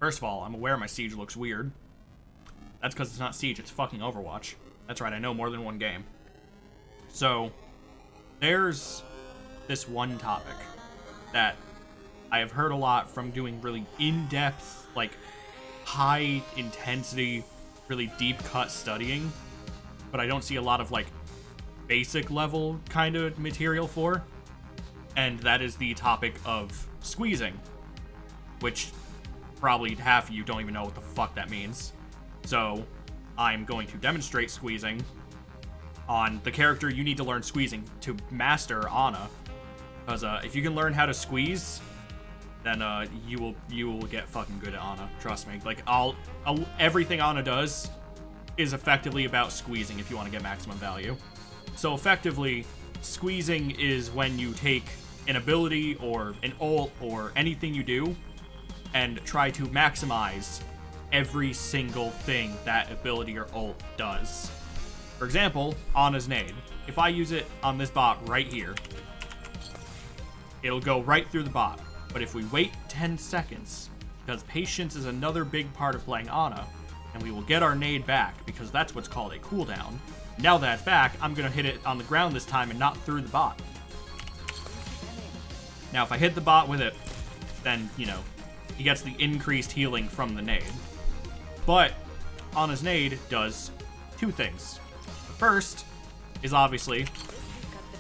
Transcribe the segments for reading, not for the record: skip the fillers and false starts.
First of all, I'm aware my Siege looks weird. That's because it's not Siege, it's fucking Overwatch. That's right, I know more than one game. So, there's this one topic that I have heard a lot from doing really in-depth, like, high-intensity, really deep-cut studying, but I don't see a lot of, like, basic-level kind of material for, and that is the topic of squeezing, which probably half of you don't even know what the fuck that means. So, I'm going to demonstrate squeezing on the character you need to learn squeezing to master, Ana. Because if you can learn how to squeeze, then you will get fucking good at Ana. Trust me. Like everything Ana does is effectively about squeezing if you want to get maximum value. So effectively, squeezing is when you take an ability or an ult or anything you do and try to maximize every single thing that ability or ult does. For example, Ana's nade. If I use it on this bot right here, it'll go right through the bot. But if we wait 10 seconds, because patience is another big part of playing Ana, and we will get our nade back, because that's what's called a cooldown. Now that it's back, I'm going to hit it on the ground this time and not through the bot. Now, if I hit the bot with it, then, you know, he gets the increased healing from the nade. But Ana's nade does two things. The first is obviously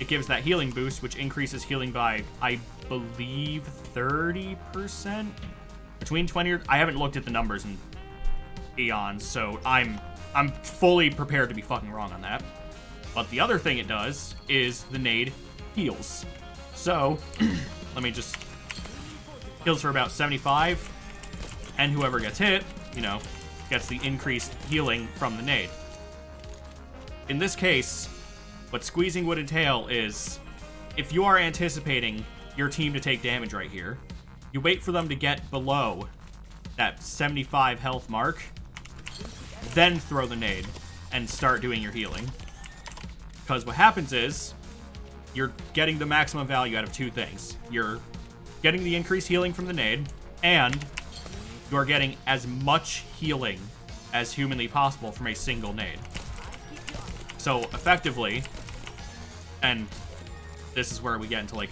it gives that healing boost, which increases healing by, I believe, 30%? Between 20 or... I haven't looked at the numbers in eons, so I'm fully prepared to be fucking wrong on that. But the other thing it does is the nade heals. So, let me just... heals for about 75, and whoever gets hit, you know, gets the increased healing from the nade. In this case, what squeezing would entail is, if you are anticipating your team to take damage right here, you wait for them to get below that 75 health mark, then throw the nade and start doing your healing. Because what happens is, you're getting the maximum value out of two things. You're getting the increased healing from the nade, and you are getting as much healing as humanly possible from a single nade. So effectively, and this is where we get into like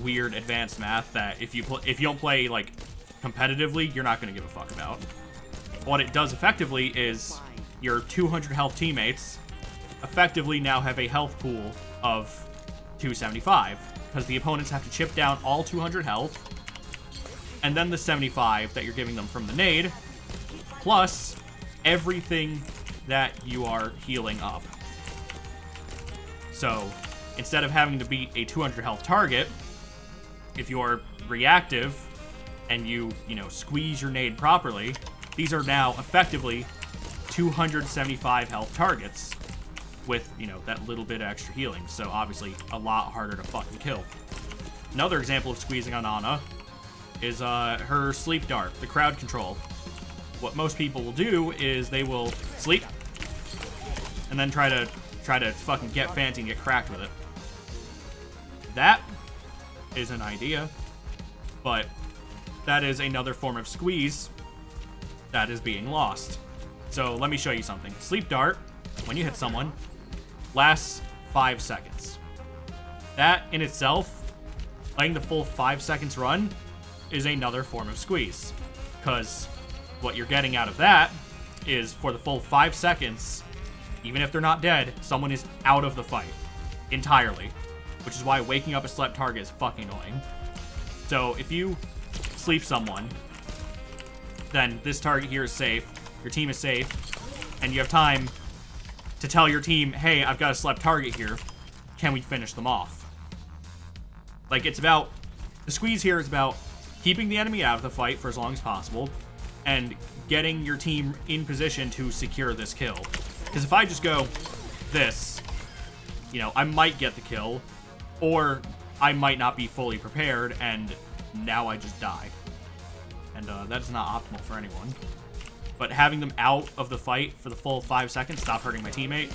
weird advanced math that if you don't play like competitively, you're not going to give a fuck about. What it does effectively is your 200 health teammates effectively now have a health pool of 275 because the opponents have to chip down all 200 health, and then the 75 that you're giving them from the nade, plus everything that you are healing up. So, instead of having to beat a 200 health target, if you're reactive and you squeeze your nade properly, these are now effectively 275 health targets with, that little bit of extra healing. So, obviously, a lot harder to fucking kill. Another example of squeezing on Ana is her sleep dart, the crowd control. What most people will do is they will sleep and then try to fucking get fancy and get cracked with it. That is an idea, but that is another form of squeeze that is being lost. So let me show you something. Sleep dart, when you hit someone, lasts 5 seconds. That in itself, letting the full 5 seconds run, is another form of squeeze. Because what you're getting out of that is for the full 5 seconds, even if they're not dead, someone is out of the fight entirely. Which is why waking up a slept target is fucking annoying. So if you sleep someone, then this target here is safe, your team is safe, and you have time to tell your team, hey, I've got a slept target here, can we finish them off? Like, it's about, the squeeze here is about keeping the enemy out of the fight for as long as possible, and getting your team in position to secure this kill. Because if I just go this, I might get the kill, or I might not be fully prepared, and now I just die. And that is not optimal for anyone. But having them out of the fight for the full 5 seconds, stop hurting my teammate.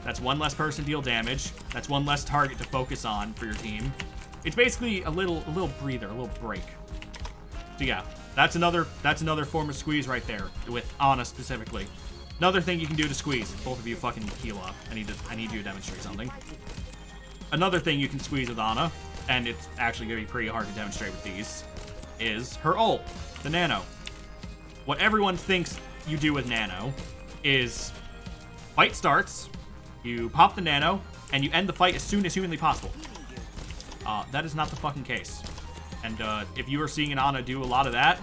That's one less person deal damage. That's one less target to focus on for your team. It's basically a little breather, a little break. So yeah, That's another form of squeeze right there, with Ana specifically. Another thing you can do to squeeze. Both of you fucking heal up. I need you to demonstrate something. Another thing you can squeeze with Ana, and it's actually going to be pretty hard to demonstrate with these, is her ult, the Nano. What everyone thinks you do with Nano is fight starts, you pop the Nano, and you end the fight as soon as humanly possible. That is not the fucking case. And if you are seeing an Ana do a lot of that,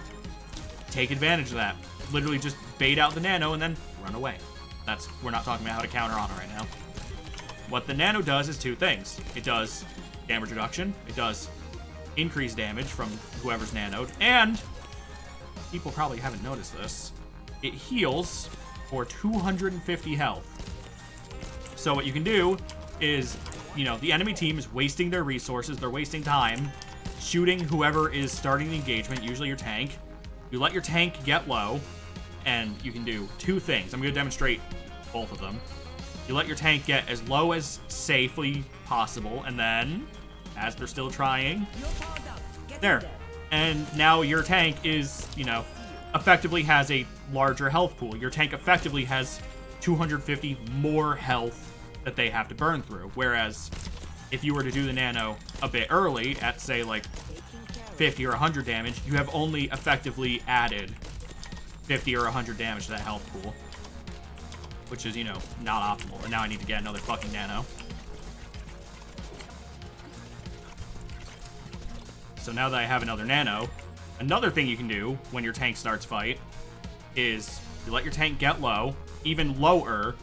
take advantage of that. Literally just bait out the Nano and then run away. We're not talking about how to counter Ana right now. What the Nano does is two things. It does damage reduction. It does increased damage from whoever's nanoed. And people probably haven't noticed this. It heals for 250 health. So what you can do is, you know, the enemy team is wasting their resources. They're wasting time shooting whoever is starting the engagement, usually your tank. You let your tank get low, and you can do two things. I'm going to demonstrate both of them. You let your tank get as low as safely possible, and then, as they're still trying, there. And now your tank is, you know, effectively has a larger health pool. Your tank effectively has 250 more health that they have to burn through. Whereas, if you were to do the Nano a bit early, at say like 50 or 100 damage, you have only effectively added 50 or 100 damage to that health pool. Which is, you know, not optimal. And now I need to get another fucking Nano. So now that I have another Nano, another thing you can do when your tank starts fight is you let your tank get low, even lower,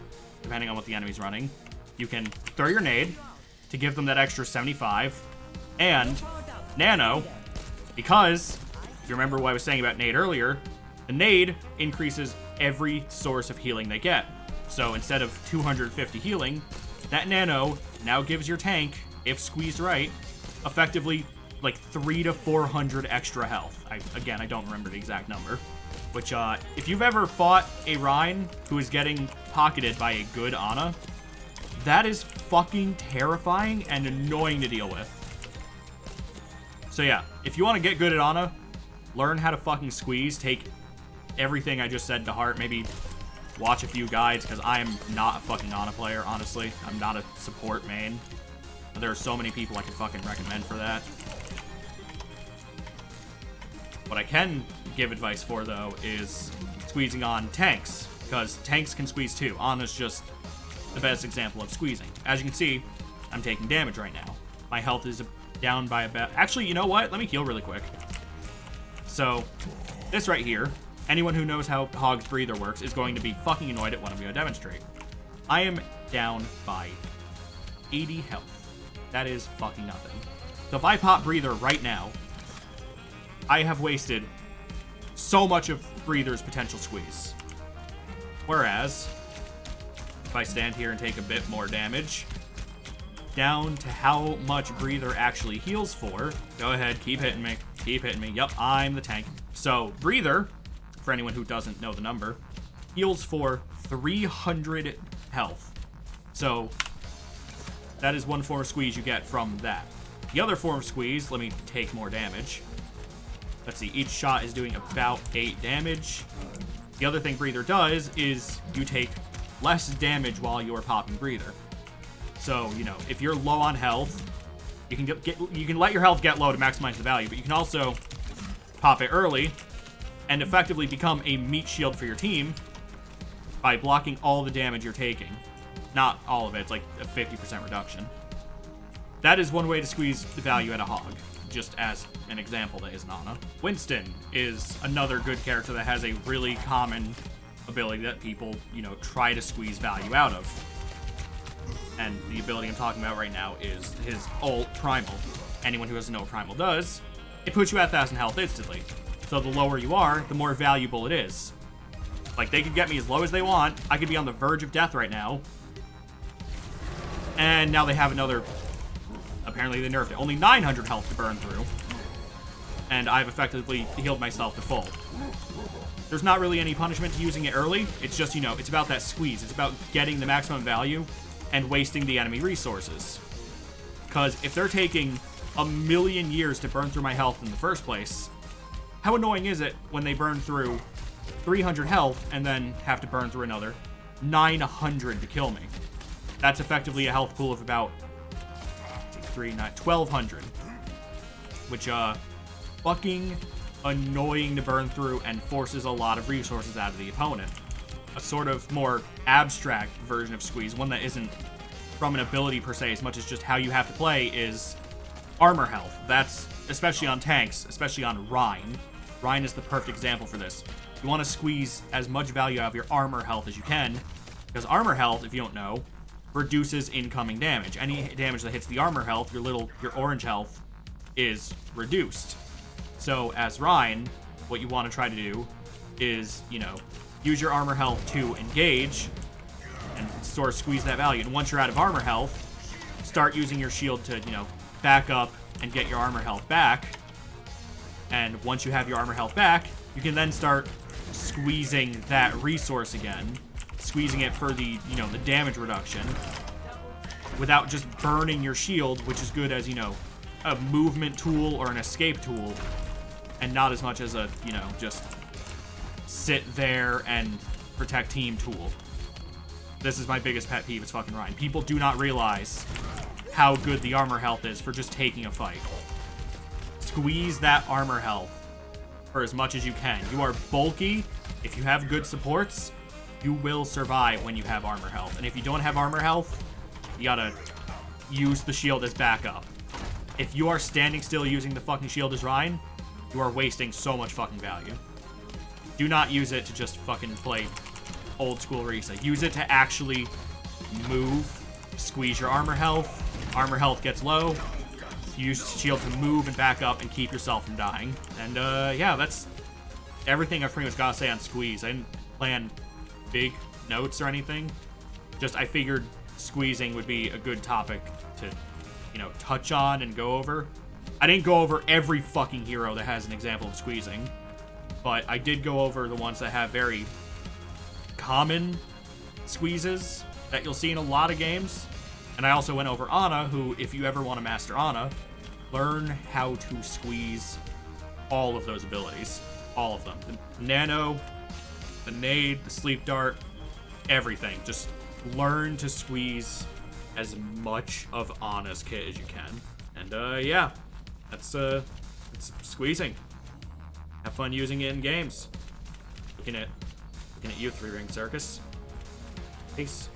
depending on what the enemy's running. You can throw your nade to give them that extra 75, and Nano, because, if you remember what I was saying about nade earlier, the nade increases every source of healing they get. So instead of 250 healing, that Nano now gives your tank, if squeezed right, effectively like 300 to 400 extra health. Again, I don't remember the exact number. Which, if you've ever fought a Rhine who is getting pocketed by a good Ana, that is fucking terrifying and annoying to deal with. So yeah, if you want to get good at Ana, learn how to fucking squeeze, take everything I just said to heart, maybe watch a few guides, because I am not a fucking Ana player, honestly. I'm not a support main. There are so many people I could fucking recommend for that. What I can give advice for, though, is squeezing on tanks, because tanks can squeeze too. Ana's just the best example of squeezing. As you can see, I'm taking damage right now. My health is down by about... Actually, you know what? Let me heal really quick. So, this right here, anyone who knows how Hog's Breather works is going to be fucking annoyed at what I'm going to demonstrate. I am down by 80 health. That is fucking nothing. So if I pop Breather right now, I have wasted so much of Breather's potential squeeze. Whereas, if I stand here and take a bit more damage, down to how much Breather actually heals for, go ahead, keep hitting me, keep hitting me. Yep, I'm the tank. So, Breather, for anyone who doesn't know the number, heals for 300 health. So, that is one form of squeeze you get from that. The other form of squeeze, let me take more damage. Let's see, each shot is doing about 8 damage. The other thing Breather does is you take less damage while you're popping Breather. So, you know, if you're low on health, you can let your health get low to maximize the value, but you can also pop it early and effectively become a meat shield for your team by blocking all the damage you're taking. Not all of it, it's like a 50% reduction. That is one way to squeeze the value at a Hog, just as an example that isn't Ana. Winston is another good character that has a really common ability that people, you know, try to squeeze value out of. And the ability I'm talking about right now is his ult, Primal. Anyone who doesn't know what Primal does, it puts you at 1,000 health instantly. So the lower you are, the more valuable it is. Like, they could get me as low as they want. I could be on the verge of death right now. And now they have another... Apparently they nerfed it. Only 900 health to burn through. And I've effectively healed myself to full. There's not really any punishment to using it early. It's just, you know, it's about that squeeze. It's about getting the maximum value and wasting the enemy resources. Because if they're taking a million years to burn through my health in the first place, How annoying is it when they burn through 300 health and then have to burn through another 900 to kill me? That's effectively a health pool of about 1,200, which fucking annoying to burn through and forces a lot of resources out of the opponent. A sort of more abstract version of squeeze, one that isn't from an ability per se as much as just how you have to play, is armor health. That's especially on tanks, especially on Rein. Rein is the perfect example for this. You want to squeeze as much value out of your armor health as you can, because armor health, if you don't know, reduces incoming damage. Any damage that hits the armor health, your orange health, is reduced. So as Rein, what you want to try to do is, use your armor health to engage and sort of squeeze that value. And once you're out of armor health, start using your shield to, back up and get your armor health back. And once you have your armor health back, you can then start squeezing that resource again, squeezing it for the, the damage reduction without just burning your shield, which is good as, a movement tool or an escape tool, and not as much as a, just sit there and protect team tool. This is my biggest pet peeve, is fucking Rein. People do not realize how good the armor health is for just taking a fight. Squeeze that armor health for as much as you can. You are bulky. If you have good supports, you will survive when you have armor health. And if you don't have armor health, you gotta use the shield as backup. If you are standing still using the fucking shield as Rein, you are wasting so much fucking value. Do not use it to just fucking play old school Risa. Use it to actually move, squeeze your armor health. Armor health gets low. Use shield to move and back up and keep yourself from dying. And yeah, that's everything I've pretty much got to say on squeeze. I didn't plan big notes or anything. Just I figured squeezing would be a good topic to, touch on and go over. I didn't go over every fucking hero that has an example of squeezing, but I did go over the ones that have very common squeezes that you'll see in a lot of games. And I also went over Ana, who, if you ever want to master Ana, learn how to squeeze all of those abilities. All of them. The Nano, the Nade, the Sleep Dart, everything. Just learn to squeeze as much of Ana's kit as you can. And yeah, that's squeezing. Have fun using it in games. Looking at you, Three Ring Circus. Peace.